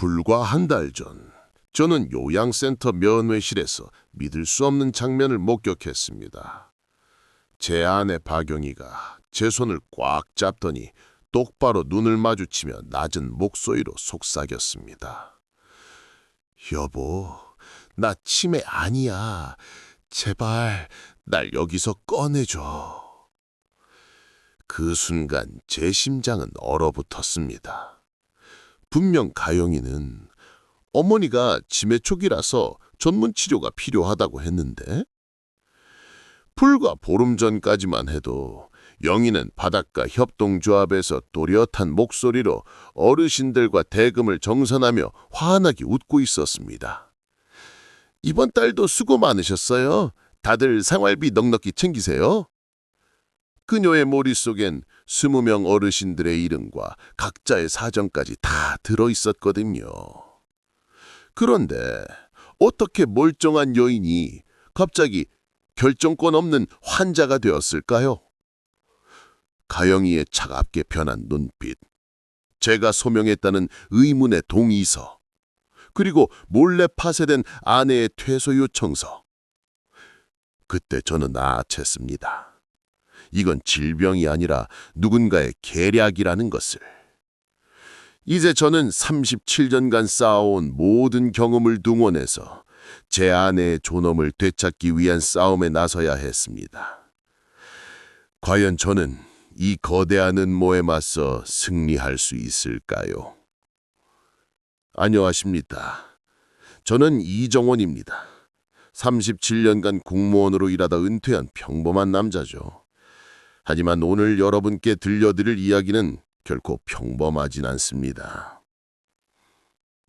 불과 한 달 전, 저는 요양센터 면회실에서 믿을 수 없는 장면을 목격했습니다. 제 아내 박영희가 제 손을 꽉 잡더니 똑바로 눈을 마주치며 낮은 목소리로 속삭였습니다. 여보, 나 치매 아니야. 제발 날 여기서 꺼내줘. 그 순간 제 심장은 얼어붙었습니다. 분명 가영이는 어머니가 치매 초기라서 전문 치료가 필요하다고 했는데 불과 보름 전까지만 해도 영희는 바닷가 협동조합에서 또렷한 목소리로 어르신들과 대금을 정산하며 환하게 웃고 있었습니다. 이번 달도 수고 많으셨어요. 다들 생활비 넉넉히 챙기세요. 그녀의 머릿속엔 20명 어르신들의 이름과 각자의 사정까지 다 들어있었거든요. 그런데 어떻게 멀쩡한 여인이 갑자기 결정권 없는 환자가 되었을까요? 가영이의 차갑게 변한 눈빛, 제가 소명했다는 의문의 동의서, 그리고 몰래 파쇄된 아내의 퇴소 요청서. 그때 저는 아차했습니다. 이건 질병이 아니라 누군가의 계략이라는 것을. 이제 저는 37년간 쌓아온 모든 경험을 동원해서 제 아내의 존엄을 되찾기 위한 싸움에 나서야 했습니다. 과연 저는 이 거대한 음모에 맞서 승리할 수 있을까요? 안녕하십니까. 저는 이정원입니다. 37년간 공무원으로 일하다 은퇴한 평범한 남자죠. 하지만 오늘 여러분께 들려드릴 이야기는 결코 평범하진 않습니다.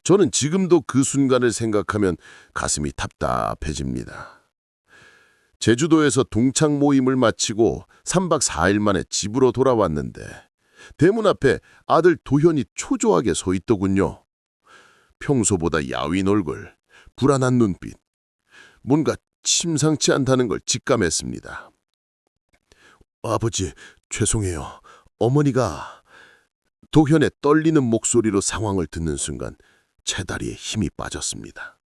저는 지금도 그 순간을 생각하면 가슴이 답답해집니다. 제주도에서 동창 모임을 마치고 3박 4일 만에 집으로 돌아왔는데 대문 앞에 아들 도현이 초조하게 서 있더군요. 평소보다 야윈 얼굴, 불안한 눈빛, 뭔가 심상치 않다는 걸 직감했습니다. 아버지, 죄송해요. 어머니가... 도현의 떨리는 목소리로 상황을 듣는 순간 제 다리에 힘이 빠졌습니다.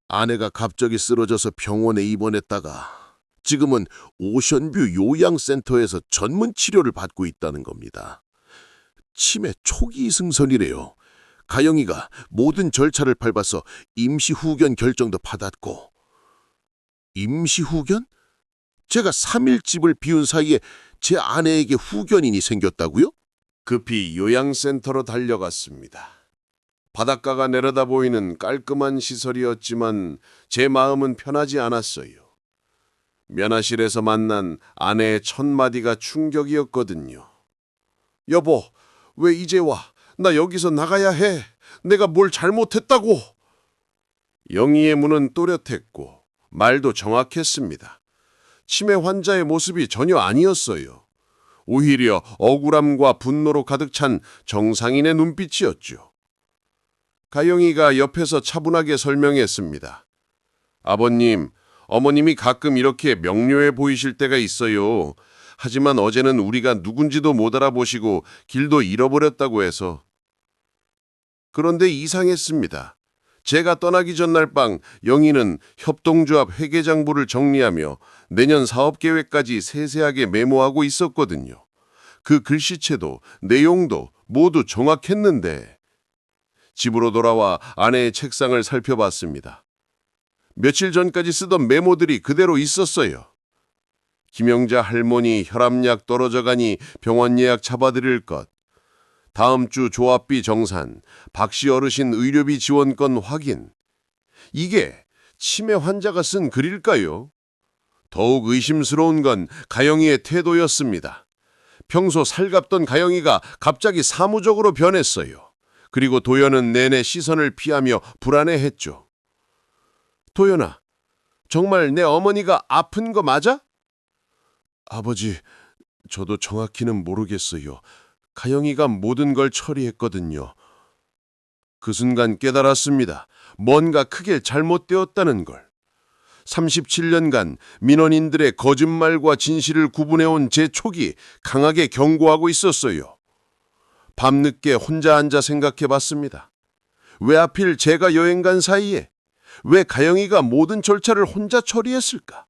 아내가 갑자기 쓰러져서 병원에 입원했다가 지금은 오션뷰 요양센터에서 전문 치료를 받고 있다는 겁니다. 치매 초기 승선이래요. 가영이가 모든 절차를 밟아서 임시 후견 결정도 받았고. 임시 후견? 제가 3일 집을 비운 사이에 제 아내에게 후견인이 생겼다고요? 급히 요양센터로 달려갔습니다. 바닷가가 내려다 보이는 깔끔한 시설이었지만 제 마음은 편하지 않았어요. 면회실에서 만난 아내의 첫 마디가 충격이었거든요. 여보, 왜 이제 와? 나 여기서 나가야 해. 내가 뭘 잘못했다고. 영희의 문은 또렷했고 말도 정확했습니다. 치매 환자의 모습이 전혀 아니었어요. 오히려 억울함과 분노로 가득 찬 정상인의 눈빛이었죠. 가영이가 옆에서 차분하게 설명했습니다. 아버님, 어머님이 가끔 이렇게 명료해 보이실 때가 있어요. 하지만 어제는 우리가 누군지도 못 알아보시고 길도 잃어버렸다고 해서. 그런데 이상했습니다. 제가 떠나기 전날 밤 영희는 협동조합 회계장부를 정리하며 내년 사업계획까지 세세하게 메모하고 있었거든요. 그 글씨체도 내용도 모두 정확했는데 집으로 돌아와 아내의 책상을 살펴봤습니다. 며칠 전까지 쓰던 메모들이 그대로 있었어요. 김영자 할머니 혈압약 떨어져 가니 병원 예약 잡아드릴 것, 다음 주 조합비 정산, 박씨 어르신 의료비 지원권 확인. 이게 치매 환자가 쓴 글일까요? 더욱 의심스러운 건 가영이의 태도였습니다. 평소 살갑던 가영이가 갑자기 사무적으로 변했어요. 그리고 도연은 내내 시선을 피하며 불안해했죠. 도연아, 정말 내 어머니가 아픈 거 맞아? 아버지, 저도 정확히는 모르겠어요. 가영이가 모든 걸 처리했거든요. 그 순간 깨달았습니다. 뭔가 크게 잘못되었다는 걸. 37년간 민원인들의 거짓말과 진실을 구분해온 제 촉이 강하게 경고하고 있었어요. 밤늦게 혼자 앉아 생각해봤습니다. 왜 하필 제가 여행 간 사이에 왜 가영이가 모든 절차를 혼자 처리했을까?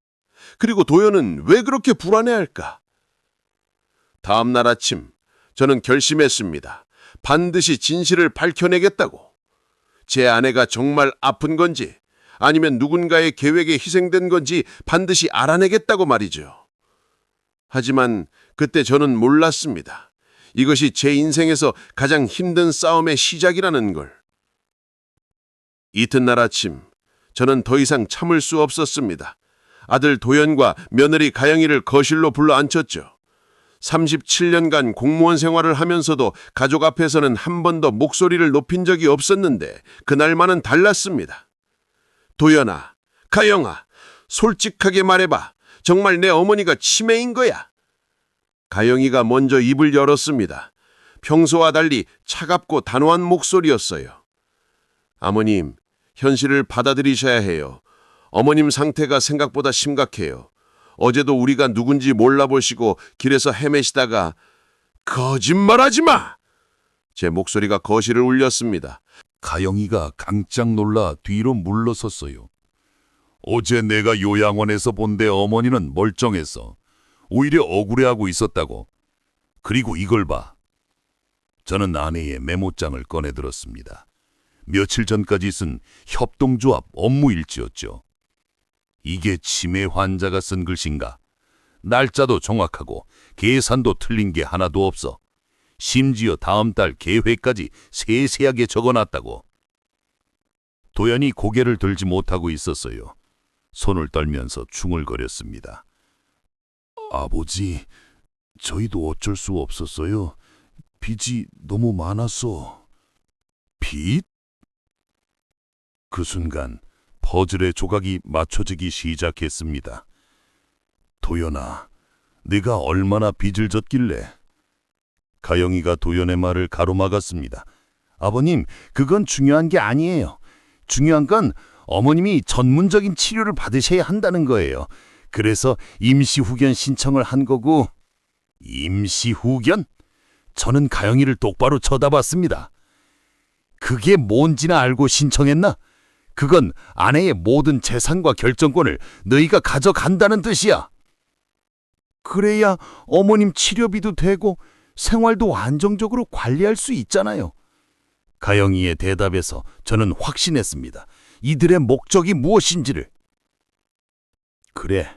그리고 도연은 왜 그렇게 불안해할까? 다음 날 아침 저는 결심했습니다. 반드시 진실을 밝혀내겠다고. 제 아내가 정말 아픈 건지 아니면 누군가의 계획에 희생된 건지 반드시 알아내겠다고 말이죠. 하지만 그때 저는 몰랐습니다. 이것이 제 인생에서 가장 힘든 싸움의 시작이라는 걸. 이튿날 아침 저는 더 이상 참을 수 없었습니다. 아들 도연과 며느리 가영이를 거실로 불러 앉혔죠. 37년간 공무원 생활을 하면서도 가족 앞에서는 한 번도 목소리를 높인 적이 없었는데 그날만은 달랐습니다. 도연아, 가영아, 솔직하게 말해봐. 정말 내 어머니가 치매인 거야. 가영이가 먼저 입을 열었습니다. 평소와 달리 차갑고 단호한 목소리였어요. 아버님, 현실을 받아들이셔야 해요. 어머님 상태가 생각보다 심각해요. 어제도 우리가 누군지 몰라보시고 길에서 헤매시다가 거짓말하지 마! 제 목소리가 거실을 울렸습니다. 가영이가 깜짝 놀라 뒤로 물러섰어요. 어제 내가 요양원에서 본데 어머니는 멀쩡했어. 오히려 억울해하고 있었다고. 그리고 이걸 봐. 저는 아내의 메모장을 꺼내들었습니다. 며칠 전까지 쓴 협동조합 업무일지였죠. 이게 치매 환자가 쓴 글씨인가? 날짜도 정확하고 계산도 틀린 게 하나도 없어. 심지어 다음 달 계획까지 세세하게 적어놨다고. 도연이 고개를 들지 못하고 있었어요. 손을 떨면서 중얼거렸습니다. 아버지, 저희도 어쩔 수 없었어요. 빚이 너무 많았어. 빚? 그 순간 퍼즐의 조각이 맞춰지기 시작했습니다. 도연아, 네가 얼마나 빚을 졌길래? 가영이가 도연의 말을 가로막았습니다. 아버님, 그건 중요한 게 아니에요. 중요한 건 어머님이 전문적인 치료를 받으셔야 한다는 거예요. 그래서 임시후견 신청을 한 거고. 임시후견? 저는 가영이를 똑바로 쳐다봤습니다. 그게 뭔지나 알고 신청했나? 그건 아내의 모든 재산과 결정권을 너희가 가져간다는 뜻이야. 그래야 어머님 치료비도 되고 생활도 안정적으로 관리할 수 있잖아요. 가영이의 대답에서 저는 확신했습니다. 이들의 목적이 무엇인지를. 그래,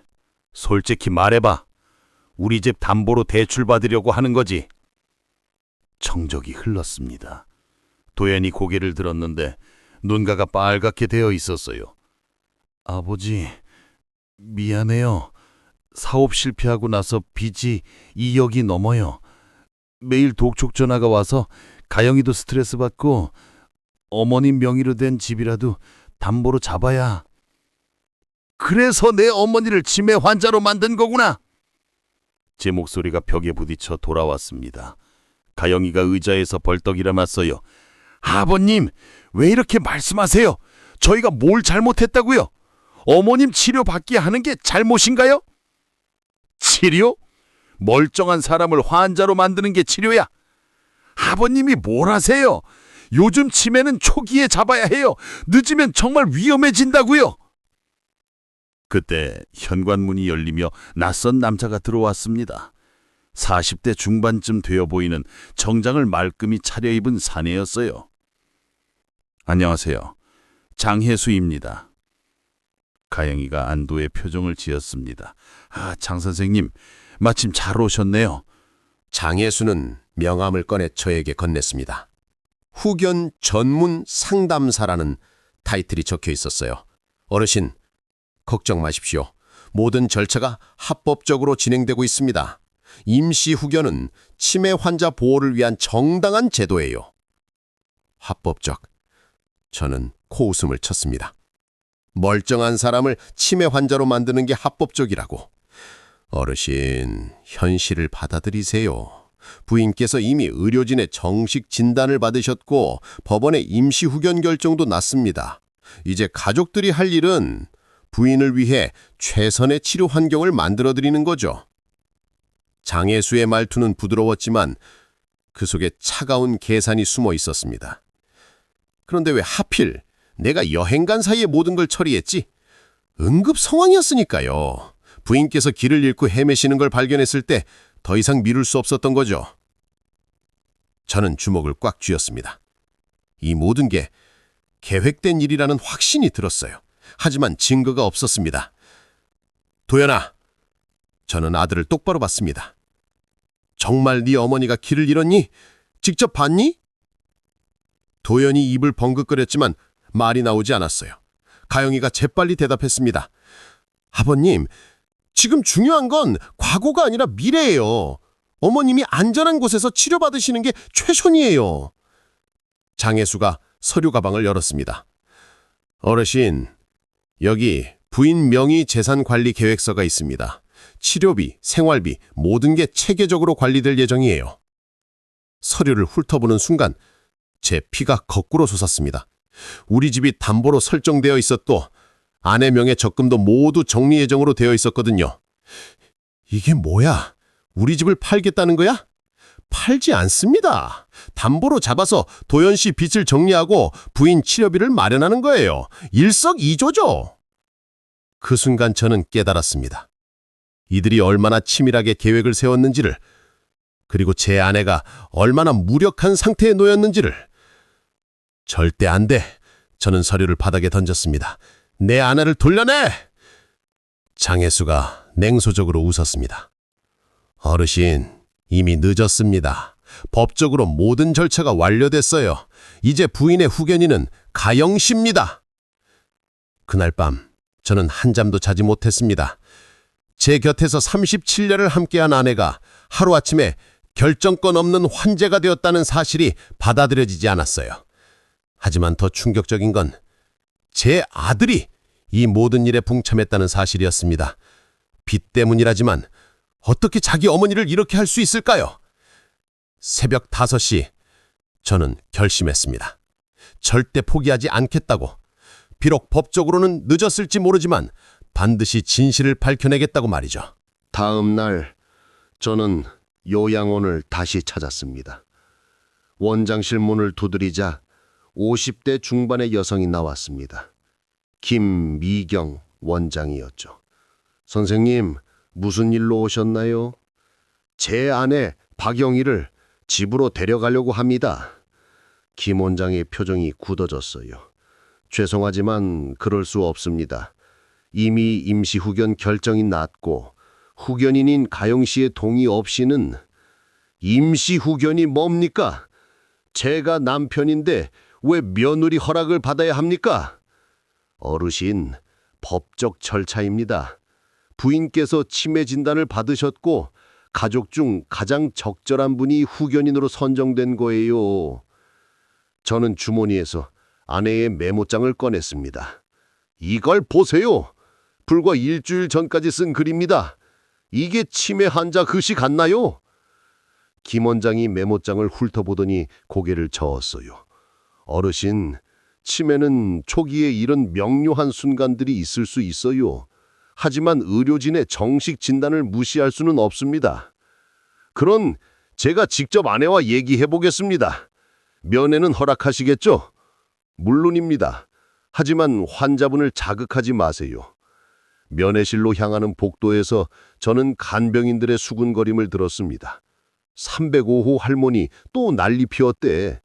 솔직히 말해봐. 우리 집 담보로 대출 받으려고 하는 거지. 정적이 흘렀습니다. 도연이 고개를 들었는데 눈가가 빨갛게 되어 있었어요. 아버지, 미안해요. 사업 실패하고 나서 빚이 2억이 넘어요. 매일 독촉 전화가 와서 가영이도 스트레스 받고 어머님 명의로 된 집이라도 담보로 잡아야. 그래서 내 어머니를 치매 환자로 만든 거구나. 제 목소리가 벽에 부딪혀 돌아왔습니다. 가영이가 의자에서 벌떡 일어났어요. 아버님, 왜 이렇게 말씀하세요? 저희가 뭘 잘못했다고요? 어머님 치료받게 하는 게 잘못인가요? 치료? 멀쩡한 사람을 환자로 만드는 게 치료야? 아버님이 뭘 하세요? 요즘 치매는 초기에 잡아야 해요. 늦으면 정말 위험해진다고요. 그때 현관문이 열리며 낯선 남자가 들어왔습니다. 40대 중반쯤 되어 보이는 정장을 말끔히 차려입은 사내였어요. 안녕하세요. 장혜수입니다. 가영이가 안도의 표정을 지었습니다. 장 선생님, 마침 잘 오셨네요. 장혜수는 명함을 꺼내 저에게 건넸습니다. 후견 전문 상담사라는 타이틀이 적혀 있었어요. 어르신, 걱정 마십시오. 모든 절차가 합법적으로 진행되고 있습니다. 임시 후견은 치매 환자 보호를 위한 정당한 제도예요. 합법적. 저는 코웃음을 쳤습니다. 멀쩡한 사람을 치매 환자로 만드는 게 합법적이라고. 어르신, 현실을 받아들이세요. 부인께서 이미 의료진의 정식 진단을 받으셨고 법원의 임시 후견 결정도 났습니다. 이제 가족들이 할 일은 부인을 위해 최선의 치료 환경을 만들어드리는 거죠. 장혜수의 말투는 부드러웠지만 그 속에 차가운 계산이 숨어 있었습니다. 그런데 왜 하필 내가 여행 간 사이에 모든 걸 처리했지? 응급 상황이었으니까요. 부인께서 길을 잃고 헤매시는 걸 발견했을 때 더 이상 미룰 수 없었던 거죠. 저는 주먹을 꽉 쥐었습니다. 이 모든 게 계획된 일이라는 확신이 들었어요. 하지만 증거가 없었습니다. 도연아, 저는 아들을 똑바로 봤습니다. 정말 네 어머니가 길을 잃었니? 직접 봤니? 도연이 입을 벙긋거렸지만 말이 나오지 않았어요. 가영이가 재빨리 대답했습니다. 아버님, 지금 중요한 건 과거가 아니라 미래예요. 어머님이 안전한 곳에서 치료받으시는 게 최선이에요. 장혜수가 서류 가방을 열었습니다. 어르신, 여기 부인 명의 재산 관리 계획서가 있습니다. 치료비, 생활비 모든 게 체계적으로 관리될 예정이에요. 서류를 훑어보는 순간 제 피가 거꾸로 솟았습니다. 우리 집이 담보로 설정되어 있었고 아내 명의 적금도 모두 정리 예정으로 되어 있었거든요. 이게 뭐야? 우리 집을 팔겠다는 거야? 팔지 않습니다. 담보로 잡아서 도연 씨 빚을 정리하고 부인 치료비를 마련하는 거예요. 일석이조죠. 그 순간 저는 깨달았습니다. 이들이 얼마나 치밀하게 계획을 세웠는지를, 그리고 제 아내가 얼마나 무력한 상태에 놓였는지를. 절대 안 돼. 저는 서류를 바닥에 던졌습니다. 내 아내를 돌려내! 장혜수가 냉소적으로 웃었습니다. 어르신, 이미 늦었습니다. 법적으로 모든 절차가 완료됐어요. 이제 부인의 후견인은 가영 씨입니다. 그날 밤 저는 한잠도 자지 못했습니다. 제 곁에서 37년을 함께한 아내가 하루아침에 결정권 없는 환자가 되었다는 사실이 받아들여지지 않았어요. 하지만 더 충격적인 건 제 아들이 이 모든 일에 동참했다는 사실이었습니다. 빚 때문이라지만 어떻게 자기 어머니를 이렇게 할 수 있을까요? 새벽 5시 저는 결심했습니다. 절대 포기하지 않겠다고. 비록 법적으로는 늦었을지 모르지만 반드시 진실을 밝혀내겠다고 말이죠. 다음 날 저는 요양원을 다시 찾았습니다. 원장실 문을 두드리자 50대 중반의 여성이 나왔습니다. 김미경 원장이었죠. 선생님, 무슨 일로 오셨나요? 제 아내 박영희를 집으로 데려가려고 합니다. 김 원장의 표정이 굳어졌어요. 죄송하지만 그럴 수 없습니다. 이미 임시 후견 결정이 났고 후견인인 가영 씨의 동의 없이는. 임시 후견이 뭡니까? 제가 남편인데 왜 며느리 허락을 받아야 합니까? 어르신, 법적 절차입니다. 부인께서 치매 진단을 받으셨고 가족 중 가장 적절한 분이 후견인으로 선정된 거예요. 저는 주머니에서 아내의 메모장을 꺼냈습니다. 이걸 보세요. 불과 일주일 전까지 쓴 글입니다. 이게 치매 환자 글씨 같나요? 김 원장이 메모장을 훑어보더니 고개를 저었어요. 어르신, 치매는 초기에 이런 명료한 순간들이 있을 수 있어요. 하지만 의료진의 정식 진단을 무시할 수는 없습니다. 그럼 제가 직접 아내와 얘기해 보겠습니다. 면회는 허락하시겠죠? 물론입니다. 하지만 환자분을 자극하지 마세요. 면회실로 향하는 복도에서 저는 간병인들의 수군거림을 들었습니다. 305호 할머니 또 난리 피웠대.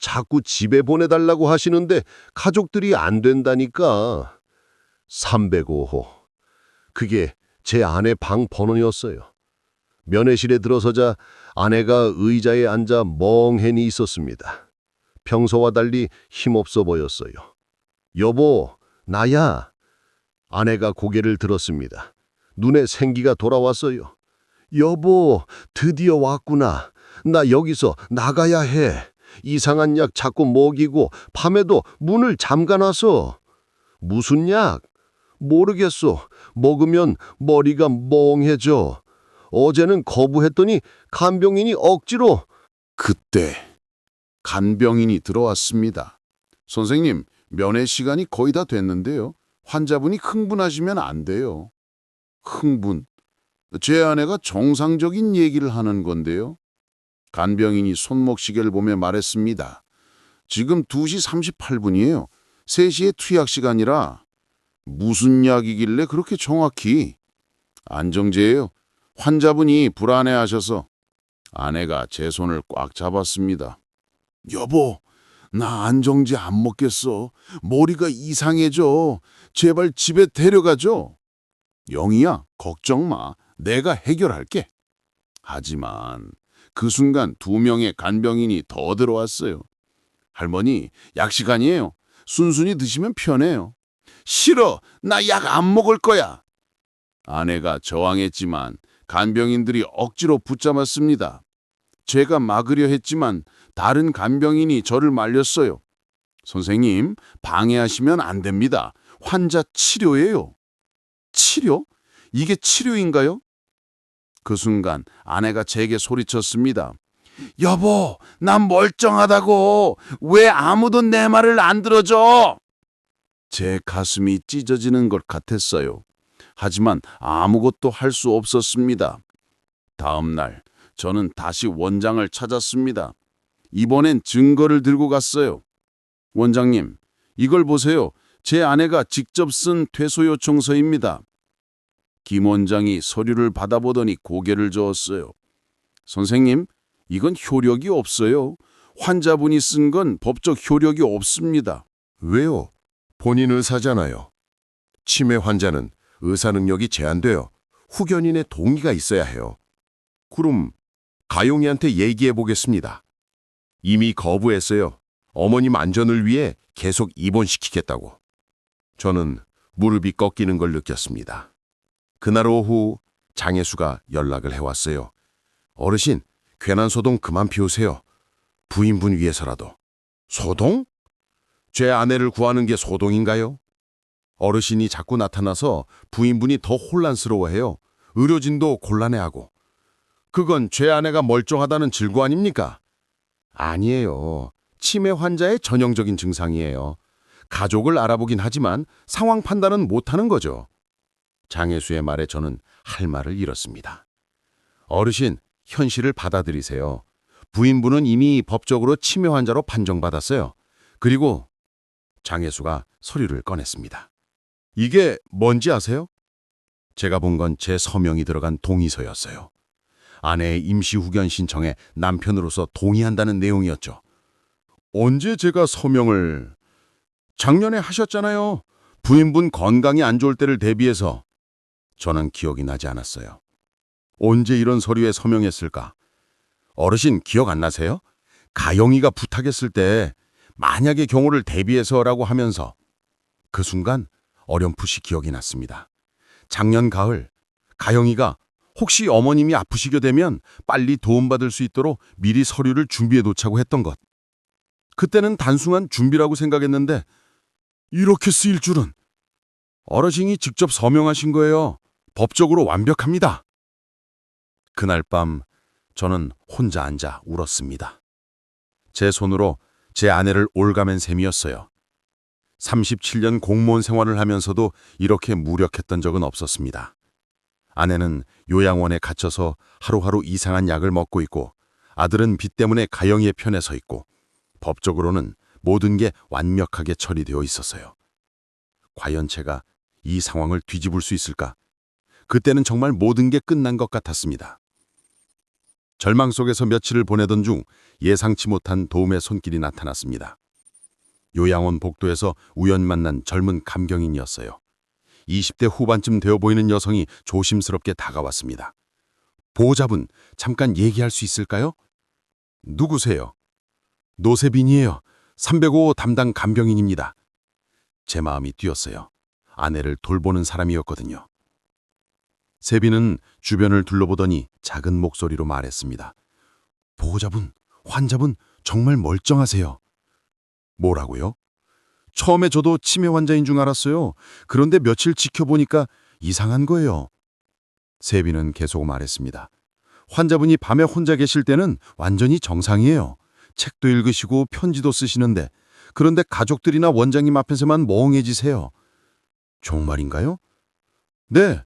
자꾸 집에 보내달라고 하시는데 가족들이 안 된다니까. 305호. 그게 제 아내 방 번호였어요. 면회실에 들어서자 아내가 의자에 앉아 멍해니 있었습니다. 평소와 달리 힘없어 보였어요. 여보, 나야. 아내가 고개를 들었습니다. 눈에 생기가 돌아왔어요. 여보, 드디어 왔구나. 나 여기서 나가야 해. 이상한 약 자꾸 먹이고 밤에도 문을 잠가놔서. 무슨 약? 모르겠어. 먹으면 머리가 멍해져. 어제는 거부했더니 간병인이 억지로. 그때 간병인이 들어왔습니다. 선생님, 면회 시간이 거의 다 됐는데요. 환자분이 흥분하시면 안 돼요. 흥분? 제 아내가 정상적인 얘기를 하는 건데요. 간병인이 손목시계를 보며 말했습니다. 지금 2시 38분이에요. 3시에 투약 시간이라 무슨 약이길래 그렇게 정확히. 안정제예요. 환자분이 불안해하셔서 아내가 제 손을 꽉 잡았습니다. 여보, 나 안정제 안 먹겠어. 머리가 이상해져. 제발 집에 데려가줘. 영희야, 걱정 마. 내가 해결할게. 하지만 그 순간 2명의 간병인이 더 들어왔어요. 할머니, 약 시간이에요. 순순히 드시면 편해요. 싫어. 나 약 안 먹을 거야. 아내가 저항했지만 간병인들이 억지로 붙잡았습니다. 제가 막으려 했지만 다른 간병인이 저를 말렸어요. 선생님, 방해하시면 안 됩니다. 환자 치료예요. 치료? 이게 치료인가요? 그 순간 아내가 제게 소리쳤습니다. 여보, 난 멀쩡하다고. 왜 아무도 내 말을 안 들어줘? 제 가슴이 찢어지는 것 같았어요. 하지만 아무것도 할 수 없었습니다. 다음 날 저는 다시 원장을 찾았습니다. 이번엔 증거를 들고 갔어요. 원장님, 이걸 보세요. 제 아내가 직접 쓴 퇴소 요청서입니다. 김 원장이 서류를 받아보더니 고개를 저었어요. 선생님, 이건 효력이 없어요. 환자분이 쓴 건 법적 효력이 없습니다. 왜요? 본인 의사잖아요. 치매 환자는 의사 능력이 제한되어 후견인의 동의가 있어야 해요. 그럼 가용이한테 얘기해 보겠습니다. 이미 거부했어요. 어머님 안전을 위해 계속 입원시키겠다고. 저는 무릎이 꺾이는 걸 느꼈습니다. 그날 오후 장혜수가 연락을 해왔어요. 어르신, 괜한 소동 그만 피우세요. 부인분 위해서라도. 소동? 제 아내를 구하는 게 소동인가요? 어르신이 자꾸 나타나서 부인분이 더 혼란스러워해요. 의료진도 곤란해하고. 그건 제 아내가 멀쩡하다는 증거 아닙니까? 아니에요. 치매 환자의 전형적인 증상이에요. 가족을 알아보긴 하지만 상황 판단은 못하는 거죠. 장혜수의 말에 저는 할 말을 잃었습니다. 어르신, 현실을 받아들이세요. 부인분은 이미 법적으로 치매 환자로 판정받았어요. 그리고 장혜수가 서류를 꺼냈습니다. 이게 뭔지 아세요? 제가 본 건 제 서명이 들어간 동의서였어요. 아내의 임시 후견 신청에 남편으로서 동의한다는 내용이었죠. 언제 제가 서명을... 작년에 하셨잖아요. 부인분 건강이 안 좋을 때를 대비해서. 저는 기억이 나지 않았어요. 언제 이런 서류에 서명했을까? 어르신 기억 안 나세요? 가영이가 부탁했을 때 만약의 경우를 대비해서라고 하면서 그 순간 어렴풋이 기억이 났습니다. 작년 가을 가영이가 혹시 어머님이 아프시게 되면 빨리 도움받을 수 있도록 미리 서류를 준비해 놓자고 했던 것. 그때는 단순한 준비라고 생각했는데 이렇게 쓰일 줄은. 어르신이 직접 서명하신 거예요. 법적으로 완벽합니다. 그날 밤 저는 혼자 앉아 울었습니다. 제 손으로 제 아내를 올가맨 셈이었어요. 37년 공무원 생활을 하면서도 이렇게 무력했던 적은 없었습니다. 아내는 요양원에 갇혀서 하루하루 이상한 약을 먹고 있고 아들은 빚 때문에 가영이의 편에 서 있고 법적으로는 모든 게 완벽하게 처리되어 있었어요. 과연 제가 이 상황을 뒤집을 수 있을까? 그때는 정말 모든 게 끝난 것 같았습니다. 절망 속에서 며칠을 보내던 중 예상치 못한 도움의 손길이 나타났습니다. 요양원 복도에서 우연 만난 젊은 감경인이었어요. 20대 후반쯤 되어 보이는 여성이 조심스럽게 다가왔습니다. 보호자분, 잠깐 얘기할 수 있을까요? 누구세요? 노세빈이에요. 305 담당 간병인입니다. 제 마음이 뛰었어요. 아내를 돌보는 사람이었거든요. 세빈은 주변을 둘러보더니 작은 목소리로 말했습니다. 보호자분, 환자분 정말 멀쩡하세요. 뭐라고요? 처음에 저도 치매 환자인 줄 알았어요. 그런데 며칠 지켜보니까 이상한 거예요. 세빈은 계속 말했습니다. 환자분이 밤에 혼자 계실 때는 완전히 정상이에요. 책도 읽으시고 편지도 쓰시는데 그런데 가족들이나 원장님 앞에서만 멍해지세요. 정말인가요? 네.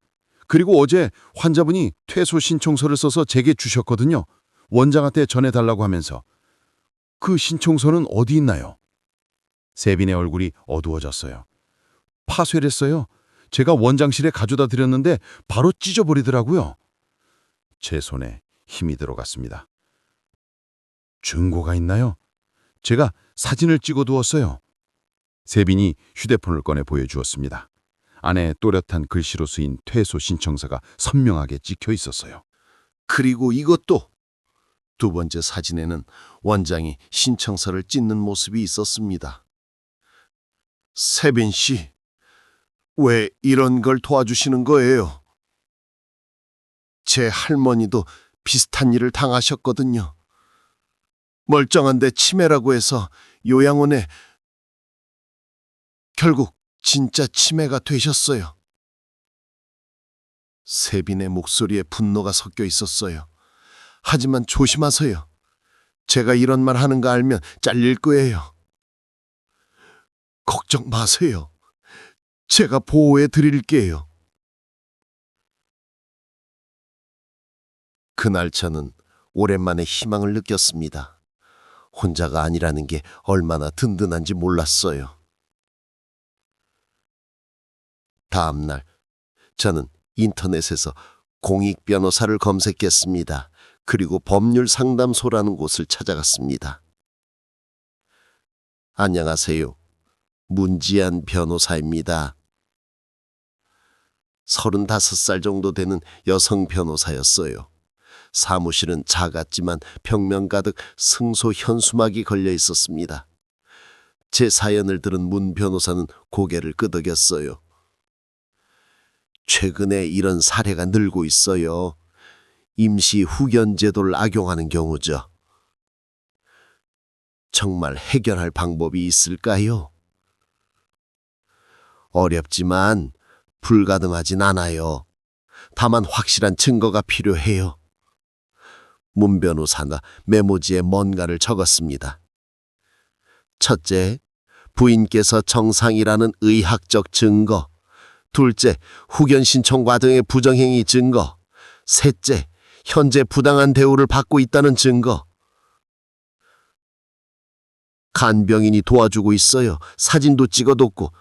그리고 어제 환자분이 퇴소 신청서를 써서 제게 주셨거든요. 원장한테 전해달라고 하면서. 그 신청서는 어디 있나요? 세빈의 얼굴이 어두워졌어요. 파쇄했어요. 제가 원장실에 가져다 드렸는데 바로 찢어버리더라고요. 제 손에 힘이 들어갔습니다. 증거가 있나요? 제가 사진을 찍어두었어요. 세빈이 휴대폰을 꺼내 보여주었습니다. 안에 또렷한 글씨로 쓰인 퇴소 신청서가 선명하게 찍혀 있었어요. 그리고 이것도 두 번째 사진에는 원장이 신청서를 찢는 모습이 있었습니다. 세빈 씨, 왜 이런 걸 도와주시는 거예요? 제 할머니도 비슷한 일을 당하셨거든요. 멀쩡한데 치매라고 해서 요양원에 결국 진짜 치매가 되셨어요. 세빈의 목소리에 분노가 섞여 있었어요. 하지만 조심하세요. 제가 이런 말 하는 거 알면 잘릴 거예요. 걱정 마세요. 제가 보호해 드릴게요. 그날 저는 오랜만에 희망을 느꼈습니다. 혼자가 아니라는 게 얼마나 든든한지 몰랐어요. 다음 날 저는 인터넷에서 공익 변호사를 검색했습니다. 그리고 법률 상담소라는 곳을 찾아갔습니다. 안녕하세요. 문지안 변호사입니다. 35살 정도 되는 여성 변호사였어요. 사무실은 작았지만 벽면 가득 승소 현수막이 걸려 있었습니다. 제 사연을 들은 문 변호사는 고개를 끄덕였어요. 최근에 이런 사례가 늘고 있어요. 임시 후견 제도를 악용하는 경우죠. 정말 해결할 방법이 있을까요? 어렵지만 불가능하진 않아요. 다만 확실한 증거가 필요해요. 문 변호사가 메모지에 뭔가를 적었습니다. 첫째, 부인께서 정상이라는 의학적 증거. 둘째, 후견 신청 과정의 부정행위 증거. 셋째, 현재 부당한 대우를 받고 있다는 증거. 간병인이 도와주고 있어요. 사진도 찍어뒀고.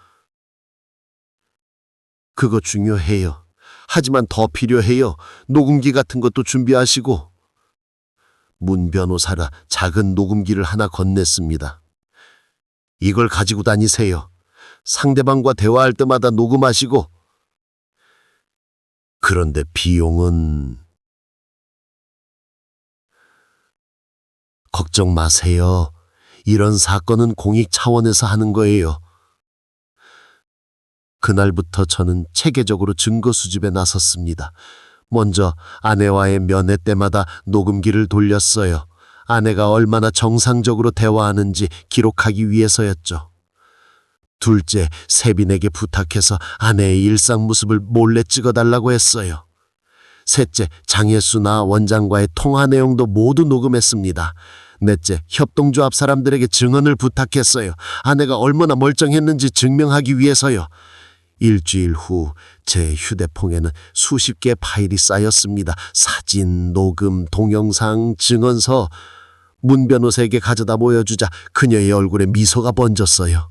그거 중요해요. 하지만 더 필요해요. 녹음기 같은 것도 준비하시고. 문 변호사라 작은 녹음기를 하나 건넸습니다. 이걸 가지고 다니세요. 상대방과 대화할 때마다 녹음하시고. 그런데 비용은... 걱정 마세요. 이런 사건은 공익 차원에서 하는 거예요. 그날부터 저는 체계적으로 증거 수집에 나섰습니다. 먼저 아내와의 면회 때마다 녹음기를 돌렸어요. 아내가 얼마나 정상적으로 대화하는지 기록하기 위해서였죠. 둘째, 세빈에게 부탁해서 아내의 일상 모습을 몰래 찍어달라고 했어요. 셋째, 장혜수나 원장과의 통화 내용도 모두 녹음했습니다. 넷째, 협동조합 사람들에게 증언을 부탁했어요. 아내가 얼마나 멀쩡했는지 증명하기 위해서요. 일주일 후 제 휴대폰에는 수십 개의 파일이 쌓였습니다. 사진, 녹음, 동영상, 증언서. 문 변호사에게 가져다 보여주자 그녀의 얼굴에 미소가 번졌어요.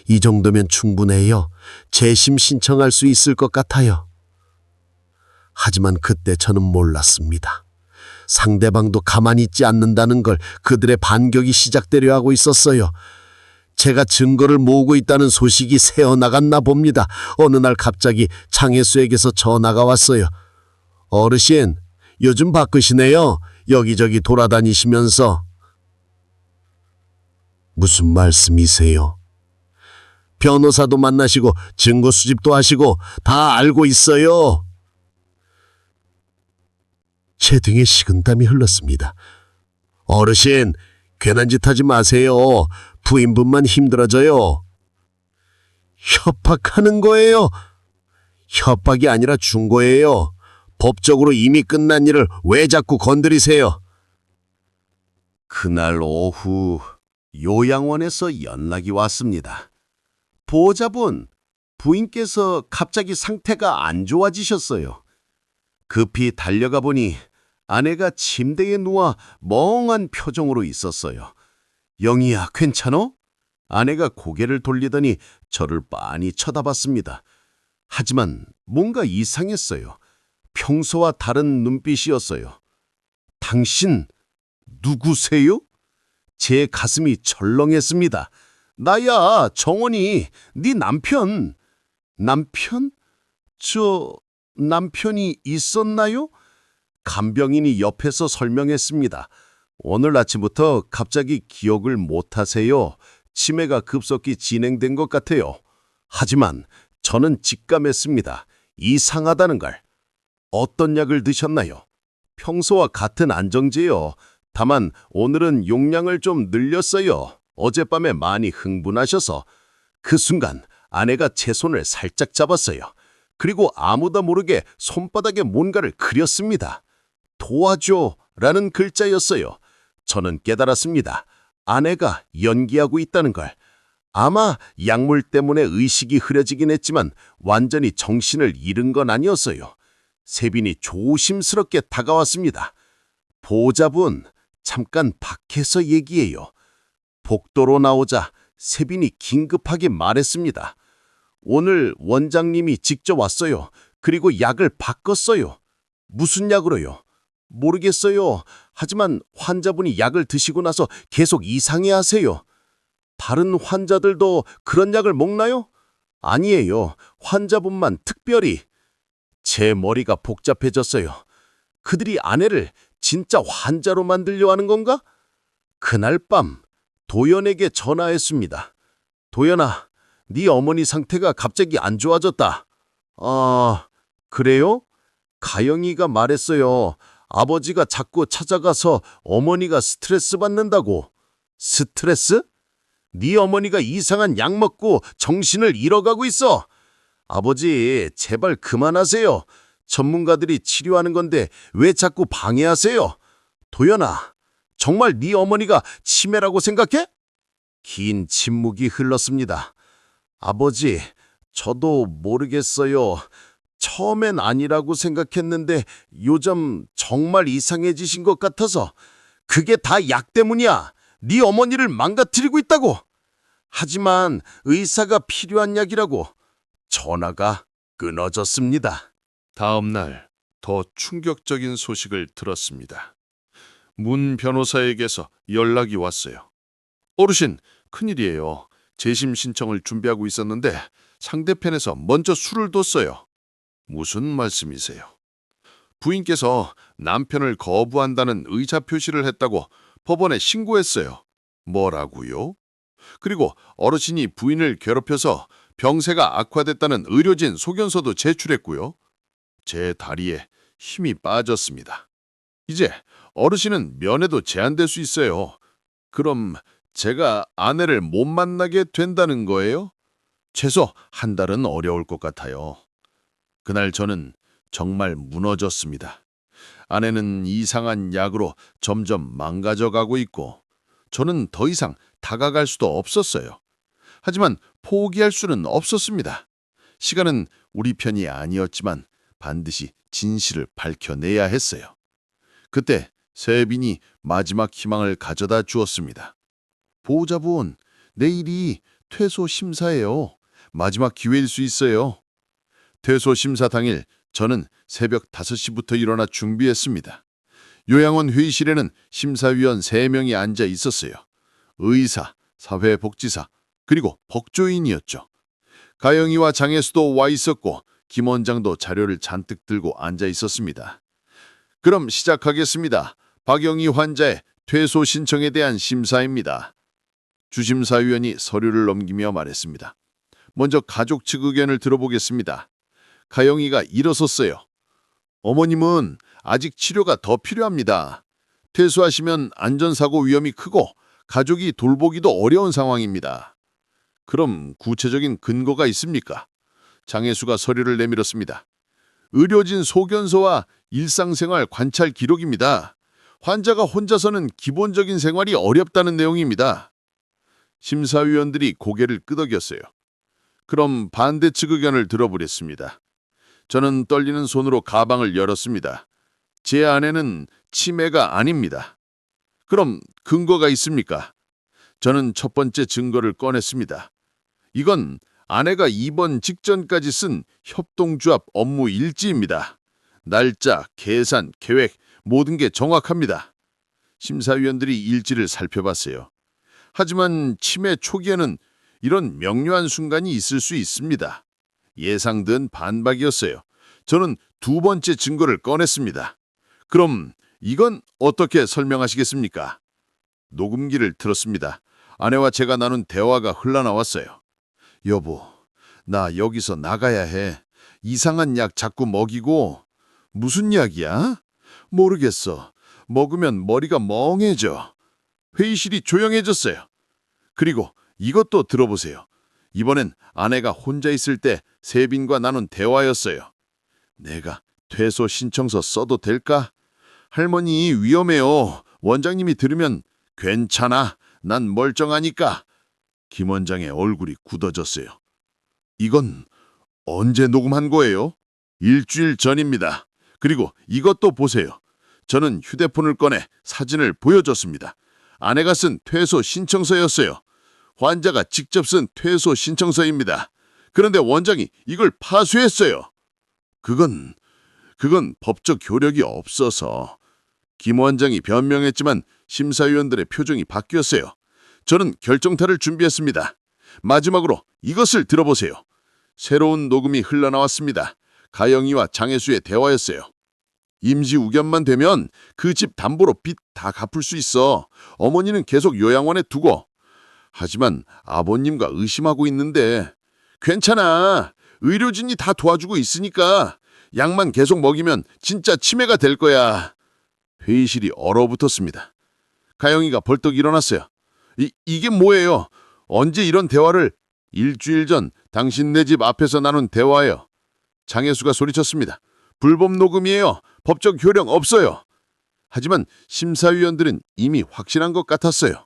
이 정도면 충분해요. 재심 신청할 수 있을 것 같아요. 하지만 그때 저는 몰랐습니다. 상대방도 가만히 있지 않는다는 걸 그들의 반격이 시작되려 하고 있었어요. 제가 증거를 모으고 있다는 소식이 새어나갔나 봅니다. 어느 날 갑자기 장혜수에게서 전화가 왔어요. 어르신, 요즘 바쁘시네요. 여기저기 돌아다니시면서. 무슨 말씀이세요? 변호사도 만나시고 증거 수집도 하시고 다 알고 있어요. 제 등에 식은땀이 흘렀습니다. 어르신, 괜한 짓 하지 마세요. 부인분만 힘들어져요. 협박하는 거예요. 협박이 아니라 준 거예요. 법적으로 이미 끝난 일을 왜 자꾸 건드리세요? 그날 오후 요양원에서 연락이 왔습니다. 보호자분, 부인께서 갑자기 상태가 안 좋아지셨어요. 급히 달려가 보니 아내가 침대에 누워 멍한 표정으로 있었어요. 영희야, 괜찮어? 아내가 고개를 돌리더니 저를 빤히 쳐다봤습니다. 하지만 뭔가 이상했어요. 평소와 다른 눈빛이었어요. 당신 누구세요? 제 가슴이 철렁했습니다. 나야, 정원이, 네 남편. 남편? 저 남편이 있었나요? 간병인이 옆에서 설명했습니다. 오늘 아침부터 갑자기 기억을 못하세요. 치매가 급속히 진행된 것 같아요. 하지만 저는 직감했습니다. 이상하다는 걸. 어떤 약을 드셨나요? 평소와 같은 안정제요. 다만 오늘은 용량을 좀 늘렸어요. 어젯밤에 많이 흥분하셔서. 그 순간 아내가 제 손을 살짝 잡았어요. 그리고 아무도 모르게 손바닥에 뭔가를 그렸습니다. 도와줘라는 글자였어요. 저는 깨달았습니다. 아내가 연기하고 있다는 걸. 아마 약물 때문에 의식이 흐려지긴 했지만 완전히 정신을 잃은 건 아니었어요. 세빈이 조심스럽게 다가왔습니다. 보호자분, 잠깐 밖에서 얘기해요. 복도로 나오자 세빈이 긴급하게 말했습니다. 오늘 원장님이 직접 왔어요. 그리고 약을 바꿨어요. 무슨 약으로요? 모르겠어요. 하지만 환자분이 약을 드시고 나서 계속 이상해하세요. 다른 환자들도 그런 약을 먹나요? 아니에요. 환자분만 특별히. 제 머리가 복잡해졌어요. 그들이 아내를 진짜 환자로 만들려 하는 건가? 그날 밤 도연에게 전화했습니다. 도연아, 네 어머니 상태가 갑자기 안 좋아졌다. 아, 그래요? 가영이가 말했어요. 아버지가 자꾸 찾아가서 어머니가 스트레스 받는다고. 스트레스? 네 어머니가 이상한 약 먹고 정신을 잃어가고 있어. 아버지, 제발 그만하세요. 전문가들이 치료하는 건데 왜 자꾸 방해하세요? 도연아, 정말 네 어머니가 치매라고 생각해? 긴 침묵이 흘렀습니다. 아버지, 저도 모르겠어요. 처음엔 아니라고 생각했는데 요즘 정말 이상해지신 것 같아서. 그게 다 약 때문이야. 네 어머니를 망가뜨리고 있다고. 하지만 의사가 필요한 약이라고. 전화가 끊어졌습니다. 다음 날 더 충격적인 소식을 들었습니다. 문 변호사에게서 연락이 왔어요. 어르신, 큰일이에요. 재심 신청을 준비하고 있었는데 상대편에서 먼저 술을 뒀어요. 무슨 말씀이세요? 부인께서 남편을 거부한다는 의사 표시를 했다고 법원에 신고했어요. 뭐라고요? 그리고 어르신이 부인을 괴롭혀서 병세가 악화됐다는 의료진 소견서도 제출했고요. 제 다리에 힘이 빠졌습니다. 이제 어르신은 면회도 제한될 수 있어요. 그럼 제가 아내를 못 만나게 된다는 거예요? 최소 한 달은 어려울 것 같아요. 그날 저는 정말 무너졌습니다. 아내는 이상한 약으로 점점 망가져가고 있고 저는 더 이상 다가갈 수도 없었어요. 하지만 포기할 수는 없었습니다. 시간은 우리 편이 아니었지만 반드시 진실을 밝혀내야 했어요. 그때 세빈이 마지막 희망을 가져다 주었습니다. 보호자분, 내일이 퇴소 심사예요. 마지막 기회일 수 있어요. 퇴소 심사 당일 저는 새벽 5시부터 일어나 준비했습니다. 요양원 회의실에는 심사위원 3명이 앉아 있었어요. 의사, 사회복지사, 그리고 법조인이었죠. 가영이와 장혜수도 와 있었고 김 원장도 자료를 잔뜩 들고 앉아 있었습니다. 그럼 시작하겠습니다. 박영희 환자의 퇴소 신청에 대한 심사입니다. 주심사위원이 서류를 넘기며 말했습니다. 먼저 가족 측 의견을 들어보겠습니다. 가영이가 일어섰어요. 어머님은 아직 치료가 더 필요합니다. 퇴소하시면 안전사고 위험이 크고 가족이 돌보기도 어려운 상황입니다. 그럼 구체적인 근거가 있습니까? 장혜수가 서류를 내밀었습니다. 의료진 소견서와 일상생활 관찰 기록입니다. 환자가 혼자서는 기본적인 생활이 어렵다는 내용입니다. 심사위원들이 고개를 끄덕였어요. 그럼 반대 측 의견을 들어보겠습니다. 저는 떨리는 손으로 가방을 열었습니다. 제 아내는 치매가 아닙니다. 그럼 근거가 있습니까? 저는 첫 번째 증거를 꺼냈습니다. 이건 아내가 입원 직전까지 쓴 협동조합 업무 일지입니다. 날짜, 계산, 계획 모든 게 정확합니다. 심사위원들이 일지를 살펴봤어요. 하지만 치매 초기에는 이런 명료한 순간이 있을 수 있습니다. 예상된 반박이었어요. 저는 두 번째 증거를 꺼냈습니다. 그럼 이건 어떻게 설명하시겠습니까? 녹음기를 틀었습니다. 아내와 제가 나눈 대화가 흘러나왔어요. 여보, 나 여기서 나가야 해. 이상한 약 자꾸 먹이고. 무슨 약이야? 모르겠어. 먹으면 머리가 멍해져. 회의실이 조용해졌어요. 그리고 이것도 들어보세요. 이번엔 아내가 혼자 있을 때 세빈과 나눈 대화였어요. 내가 퇴소 신청서 써도 될까? 할머니 위험해요. 원장님이 들으면 괜찮아. 난 멀쩡하니까. 김 원장의 얼굴이 굳어졌어요. 이건 언제 녹음한 거예요? 일주일 전입니다. 그리고 이것도 보세요. 저는 휴대폰을 꺼내 사진을 보여줬습니다. 아내가 쓴 퇴소 신청서였어요. 환자가 직접 쓴 퇴소 신청서입니다. 그런데 원장이 이걸 파쇄했어요. 그건 법적 효력이 없어서. 김 원장이 변명했지만 심사위원들의 표정이 바뀌었어요. 저는 결정타를 준비했습니다. 마지막으로 이것을 들어보세요. 새로운 녹음이 흘러나왔습니다. 가영이와 장혜수의 대화였어요. 임시우견만 되면 그 집 담보로 빚 다 갚을 수 있어. 어머니는 계속 요양원에 두고. 하지만 아버님과 의심하고 있는데. 괜찮아. 의료진이 다 도와주고 있으니까. 약만 계속 먹이면 진짜 치매가 될 거야. 회의실이 얼어붙었습니다. 가영이가 벌떡 일어났어요. 이게 뭐예요? 언제 이런 대화를? 일주일 전 당신네 집 앞에서 나눈 대화예요. 장혜수가 소리쳤습니다. 불법 녹음이에요. 법적 효력 없어요. 하지만 심사위원들은 이미 확신한 것 같았어요.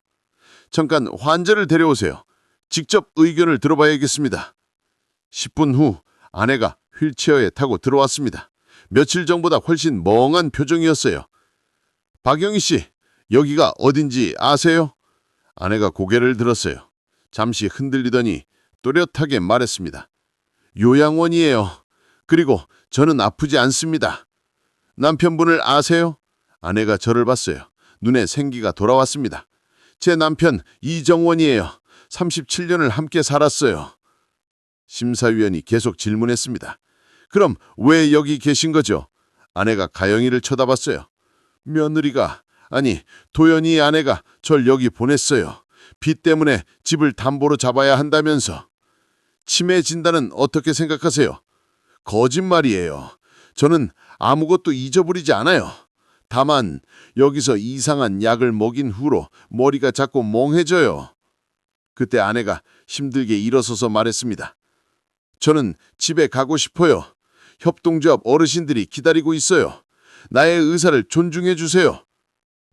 잠깐 환자를 데려오세요. 직접 의견을 들어봐야겠습니다. 10분 후 아내가 휠체어에 타고 들어왔습니다. 며칠 전보다 훨씬 멍한 표정이었어요. 박영희 씨, 여기가 어딘지 아세요? 아내가 고개를 들었어요. 잠시 흔들리더니 또렷하게 말했습니다. 요양원이에요. 그리고 저는 아프지 않습니다. 남편분을 아세요? 아내가 저를 봤어요. 눈에 생기가 돌아왔습니다. 제 남편 이정원이에요. 37년을 함께 살았어요. 심사위원이 계속 질문했습니다. 그럼 왜 여기 계신 거죠? 아내가 가영이를 쳐다봤어요. 며느리가, 아니 도연이 아내가 절 여기 보냈어요. 빚 때문에 집을 담보로 잡아야 한다면서. 치매 진단은 어떻게 생각하세요? 거짓말이에요. 저는 아무것도 잊어버리지 않아요. 다만 여기서 이상한 약을 먹인 후로 머리가 자꾸 멍해져요. 그때 아내가 힘들게 일어서서 말했습니다. 저는 집에 가고 싶어요. 협동조합 어르신들이 기다리고 있어요. 나의 의사를 존중해 주세요.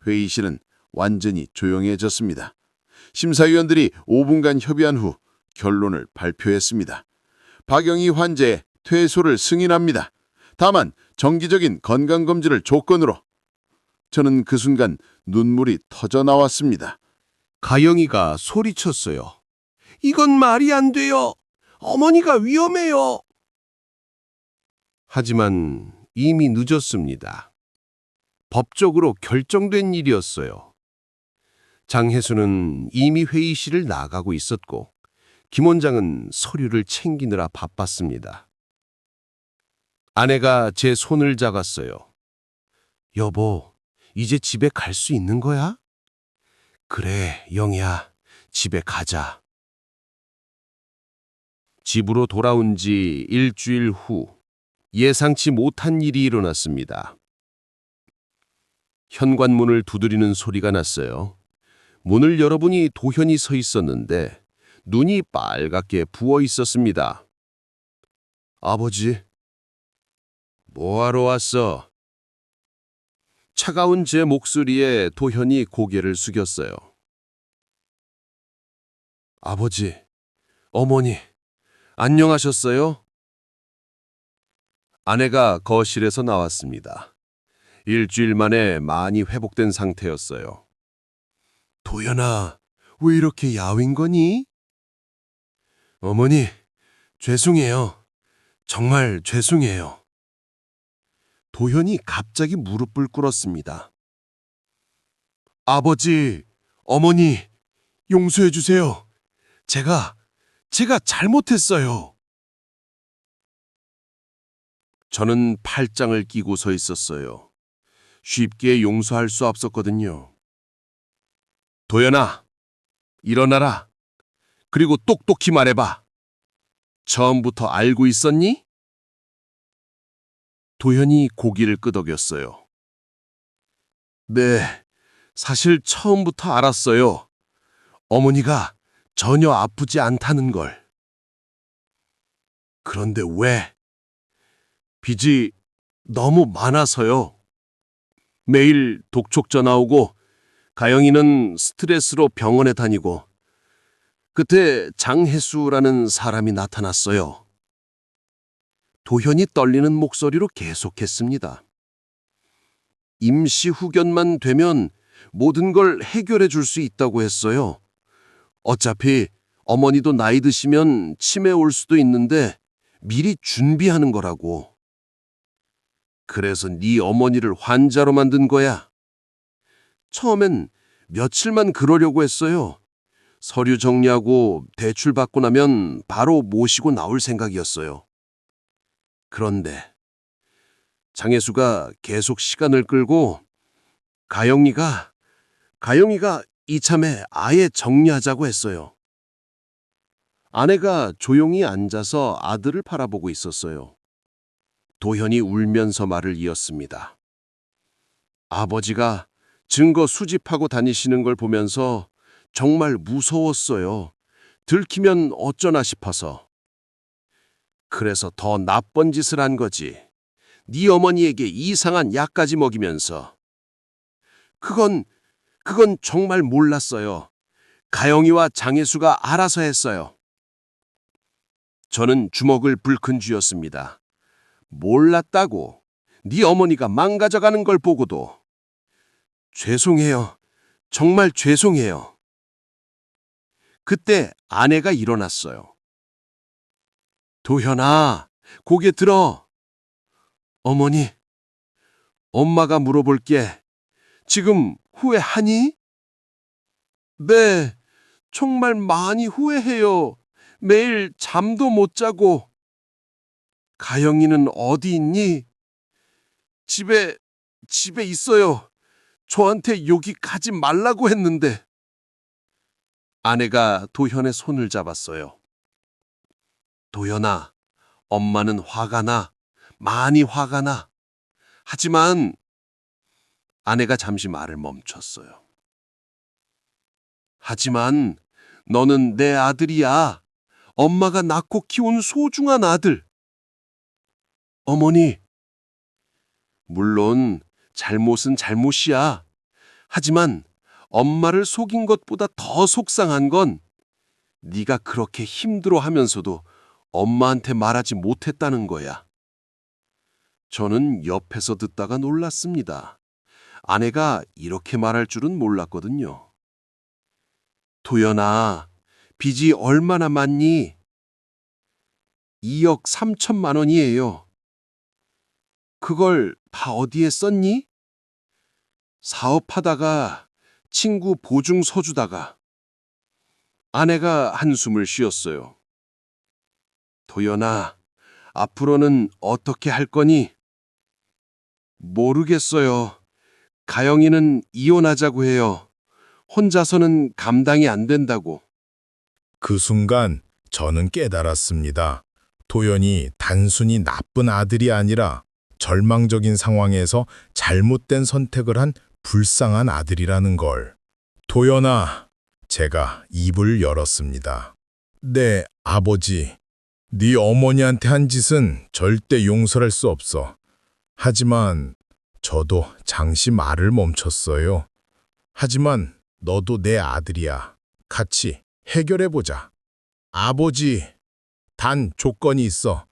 회의실은 완전히 조용해졌습니다. 심사위원들이 5분간 협의한 후 결론을 발표했습니다. 박영희 환자의 퇴소를 승인합니다. 다만 정기적인 건강검진을 조건으로. 저는 그 순간 눈물이 터져 나왔습니다. 가영이가 소리쳤어요. 이건 말이 안 돼요. 어머니가 위험해요. 하지만 이미 늦었습니다. 법적으로 결정된 일이었어요. 장혜수는 이미 회의실을 나가고 있었고 김 원장은 서류를 챙기느라 바빴습니다. 아내가 제 손을 잡았어요. 여보, 이제 집에 갈 수 있는 거야? 그래, 영희야, 집에 가자. 집으로 돌아온 지 일주일 후 예상치 못한 일이 일어났습니다. 현관문을 두드리는 소리가 났어요. 문을 열어보니 도현이 서 있었는데 눈이 빨갛게 부어 있었습니다. 아버지, 뭐하러 왔어? 차가운 제 목소리에 도현이 고개를 숙였어요. 아버지, 어머니, 안녕하셨어요? 아내가 거실에서 나왔습니다. 일주일 만에 많이 회복된 상태였어요. 도연아, 왜 이렇게 야윈 거니? 어머니, 죄송해요. 정말 죄송해요. 도현이 갑자기 무릎을 꿇었습니다. 아버지, 어머니, 용서해 주세요. 제가 잘못했어요. 저는 팔짱을 끼고 서 있었어요. 쉽게 용서할 수 없었거든요. 도연아, 일어나라. 그리고 똑똑히 말해봐. 처음부터 알고 있었니? 도현이 고개를 끄덕였어요. 네, 사실 처음부터 알았어요. 어머니가 전혀 아프지 않다는 걸. 그런데 왜? 빚이 너무 많아서요. 매일 독촉 전화 오고 가영이는 스트레스로 병원에 다니고 그때 장혜수라는 사람이 나타났어요. 도현이 떨리는 목소리로 계속했습니다. 임시 후견만 되면 모든 걸 해결해 줄 수 있다고 했어요. 어차피 어머니도 나이 드시면 치매 올 수도 있는데 미리 준비하는 거라고. 그래서 네 어머니를 환자로 만든 거야. 처음엔 며칠만 그러려고 했어요. 서류 정리하고 대출 받고 나면 바로 모시고 나올 생각이었어요. 그런데 장혜수가 계속 시간을 끌고 가영이가 이참에 아예 정리하자고 했어요. 아내가 조용히 앉아서 아들을 바라보고 있었어요. 도현이 울면서 말을 이었습니다. 아버지가 증거 수집하고 다니시는 걸 보면서 정말 무서웠어요. 들키면 어쩌나 싶어서. 그래서 더 나쁜 짓을 한 거지. 네 어머니에게 이상한 약까지 먹이면서. 그건 정말 몰랐어요. 가영이와 장혜수가 알아서 했어요. 저는 주먹을 불끈 쥐었습니다. 몰랐다고. 네 어머니가 망가져가는 걸 보고도. 죄송해요. 정말 죄송해요. 그때 아내가 일어났어요. 도현아, 고개 들어. 어머니, 엄마가 물어볼게. 지금 후회하니? 네, 정말 많이 후회해요. 매일 잠도 못 자고. 가영이는 어디 있니? 집에 있어요. 저한테 여기 가지 말라고 했는데. 아내가 도현의 손을 잡았어요. 도현아, 엄마는 화가 나. 많이 화가 나. 하지만 아내가 잠시 말을 멈췄어요. 하지만 너는 내 아들이야. 엄마가 낳고 키운 소중한 아들. 어머니, 물론 잘못은 잘못이야. 하지만 엄마를 속인 것보다 더 속상한 건 네가 그렇게 힘들어하면서도 엄마한테 말하지 못했다는 거야. 저는 옆에서 듣다가 놀랐습니다. 아내가 이렇게 말할 줄은 몰랐거든요. 도연아, 빚이 얼마나 많니? 2억 3천만 원이에요. 그걸 다 어디에 썼니? 사업하다가 친구 보증 서주다가. 아내가 한숨을 쉬었어요. 도연아, 앞으로는 어떻게 할 거니? 모르겠어요. 가영이는 이혼하자고 해요. 혼자서는 감당이 안 된다고. 그 순간 저는 깨달았습니다. 도연이 단순히 나쁜 아들이 아니라 절망적인 상황에서 잘못된 선택을 한 불쌍한 아들이라는 걸. 도연아, 제가 입을 열었습니다. 네, 아버지. 네 어머니한테 한 짓은 절대 용서할 수 없어. 하지만 저도 잠시 말을 멈췄어요. 하지만 너도 내 아들이야. 같이 해결해보자. 아버지, 단 조건이 있어.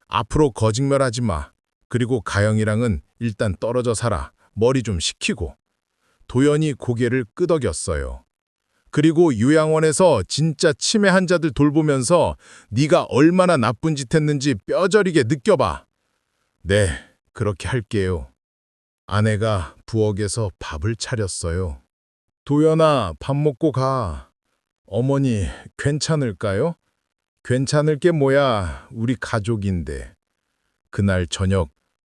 앞으로 거짓말하지 마. 그리고 가영이랑은 일단 떨어져 살아. 머리 좀 식히고. 도연이 고개를 끄덕였어요. 그리고 요양원에서 진짜 치매 환자들 돌보면서 네가 얼마나 나쁜 짓 했는지 뼈저리게 느껴봐. 네, 그렇게 할게요. 아내가 부엌에서 밥을 차렸어요. 도연아, 밥 먹고 가. 어머니, 괜찮을까요? 괜찮을 게 뭐야, 우리 가족인데. 그날 저녁,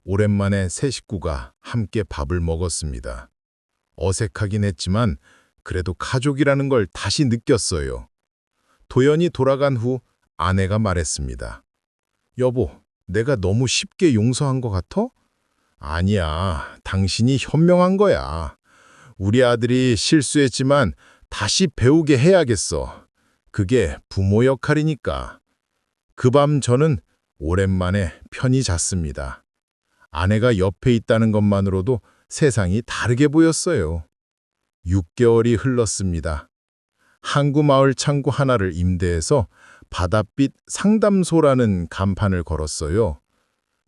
오랜만에 세 식구가 함께 밥을 먹었습니다. 어색하긴 했지만 그래도 가족이라는 걸 다시 느꼈어요. 도연이 돌아간 후 아내가 말했습니다. 여보, 내가 너무 쉽게 용서한 것 같아? 아니야, 당신이 현명한 거야. 우리 아들이 실수했지만 다시 배우게 해야겠어. 그게 부모 역할이니까. 그 밤 저는 오랜만에 편히 잤습니다. 아내가 옆에 있다는 것만으로도 세상이 다르게 보였어요. 6개월이 흘렀습니다. 항구 마을 창고 하나를 임대해서 바닷빛 상담소라는 간판을 걸었어요.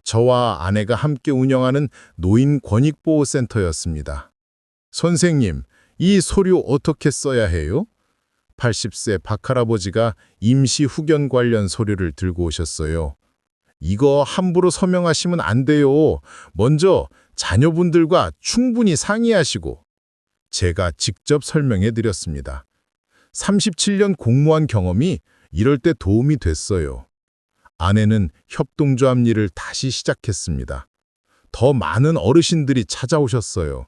저와 아내가 함께 운영하는 노인 권익보호센터였습니다. 선생님, 이 서류 어떻게 써야 해요? 80세 박할아버지가 임시 후견 관련 서류를 들고 오셨어요. 이거 함부로 서명하시면 안 돼요. 먼저 자녀분들과 충분히 상의하시고. 제가 직접 설명해 드렸습니다. 37년 공무원 경험이 이럴 때 도움이 됐어요. 아내는 협동조합 일을 다시 시작했습니다. 더 많은 어르신들이 찾아오셨어요.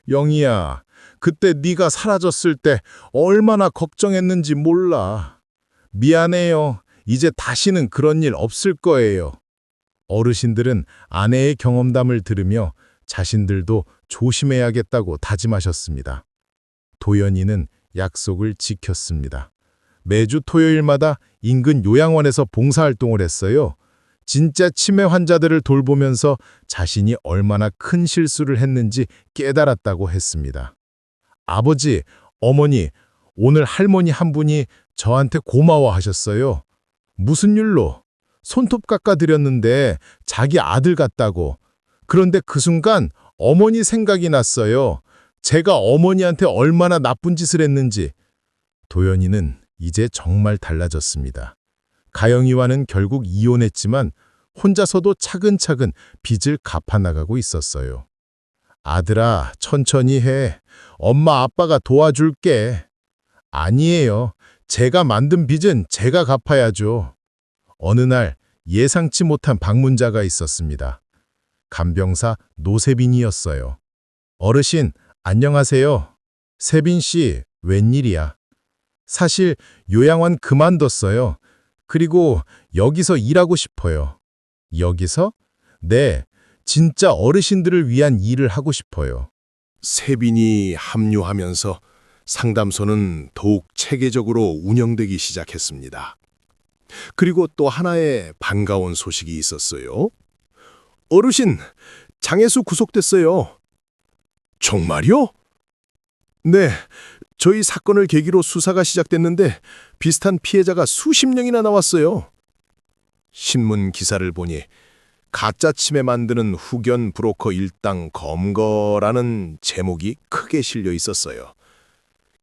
영희야, 그때 네가 사라졌을 때 얼마나 걱정했는지 몰라. 미안해요. 이제 다시는 그런 일 없을 거예요. 어르신들은 아내의 경험담을 들으며 자신들도 조심해야겠다고 다짐하셨습니다. 도연이는 약속을 지켰습니다. 매주 토요일마다 인근 요양원에서 봉사활동을 했어요. 진짜 치매 환자들을 돌보면서 자신이 얼마나 큰 실수를 했는지 깨달았다고 했습니다. 아버지, 어머니, 오늘 할머니 한 분이 저한테 고마워하셨어요. 무슨 일로? 손톱 깎아드렸는데 자기 아들 같다고. 그런데 그 순간 어머니 생각이 났어요. 제가 어머니한테 얼마나 나쁜 짓을 했는지. 도연이는 이제 정말 달라졌습니다. 가영이와는 결국 이혼했지만 혼자서도 차근차근 빚을 갚아나가고 있었어요. 아들아, 천천히 해. 엄마 아빠가 도와줄게. 아니에요. 제가 만든 빚은 제가 갚아야죠. 어느 날 예상치 못한 방문자가 있었습니다. 간병사 노세빈이었어요. 어르신, 안녕하세요. 세빈 씨, 웬일이야? 사실 요양원 그만뒀어요. 그리고 여기서 일하고 싶어요. 여기서? 네, 진짜 어르신들을 위한 일을 하고 싶어요. 세빈이 합류하면서 상담소는 더욱 체계적으로 운영되기 시작했습니다. 그리고 또 하나의 반가운 소식이 있었어요. 어르신, 장애수 구속됐어요. 정말요? 네, 저희 사건을 계기로 수사가 시작됐는데 비슷한 피해자가 수십 명이나 나왔어요. 신문 기사를 보니 가짜 치매 만드는 후견 브로커 일당 검거라는 제목이 크게 실려 있었어요.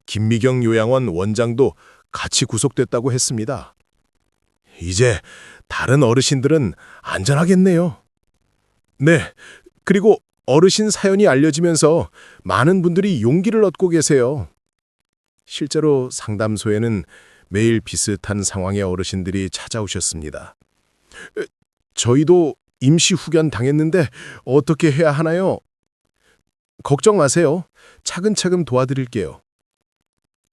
김미경 요양원 원장도 같이 구속됐다고 했습니다. 이제 다른 어르신들은 안전하겠네요. 네, 그리고 어르신 사연이 알려지면서 많은 분들이 용기를 얻고 계세요. 실제로 상담소에는 매일 비슷한 상황의 어르신들이 찾아오셨습니다. 저희도 임시 후견 당했는데 어떻게 해야 하나요? 걱정 마세요. 차근차근 도와드릴게요.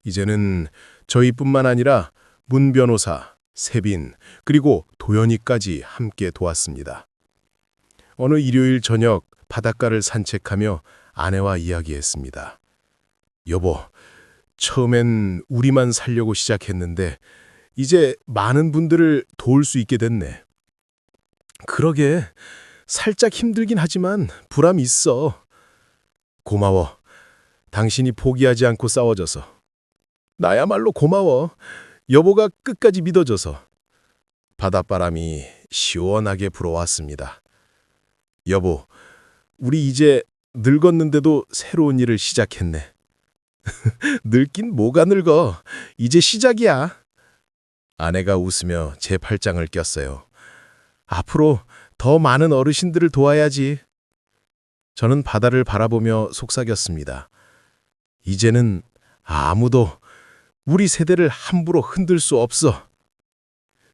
이제는 저희뿐만 아니라 문 변호사, 세빈, 그리고 도연이까지 함께 도왔습니다. 어느 일요일 저녁 바닷가를 산책하며 아내와 이야기했습니다. 여보, 처음엔 우리만 살려고 시작했는데 이제 많은 분들을 도울 수 있게 됐네. 그러게, 살짝 힘들긴 하지만 보람 있어. 고마워. 당신이 포기하지 않고 싸워줘서. 나야말로 고마워. 여보가 끝까지 믿어줘서. 바닷바람이 시원하게 불어왔습니다. 여보, 우리 이제 늙었는데도 새로운 일을 시작했네. 늙긴 뭐가 늙어. 이제 시작이야. 아내가 웃으며 제 팔짱을 꼈어요. 앞으로 더 많은 어르신들을 도와야지. 저는 바다를 바라보며 속삭였습니다. 이제는 아무도 우리 세대를 함부로 흔들 수 없어.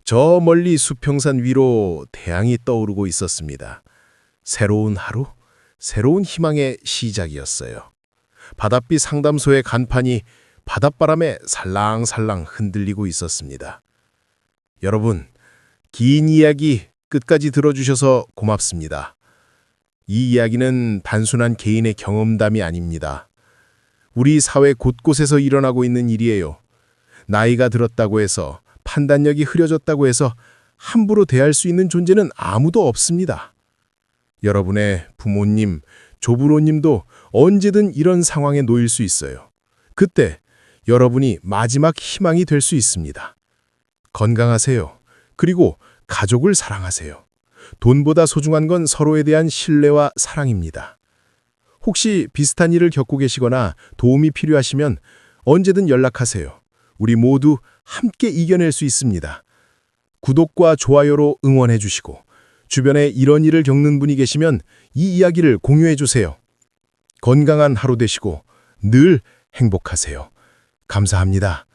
저 멀리 수평산 위로 태양이 떠오르고 있었습니다. 새로운 하루, 새로운 희망의 시작이었어요. 바닷빛 상담소의 간판이 바닷바람에 살랑살랑 흔들리고 있었습니다. 여러분, 긴 이야기 끝까지 들어주셔서 고맙습니다. 이 이야기는 단순한 개인의 경험담이 아닙니다. 우리 사회 곳곳에서 일어나고 있는 일이에요. 나이가 들었다고 해서, 판단력이 흐려졌다고 해서 함부로 대할 수 있는 존재는 아무도 없습니다. 여러분의 부모님, 조부모님도 언제든 이런 상황에 놓일 수 있어요. 그때 여러분이 마지막 희망이 될 수 있습니다. 건강하세요. 그리고 가족을 사랑하세요. 돈보다 소중한 건 서로에 대한 신뢰와 사랑입니다. 혹시 비슷한 일을 겪고 계시거나 도움이 필요하시면 언제든 연락하세요. 우리 모두 함께 이겨낼 수 있습니다. 구독과 좋아요로 응원해 주시고 주변에 이런 일을 겪는 분이 계시면 이 이야기를 공유해 주세요. 건강한 하루 되시고 늘 행복하세요. 감사합니다.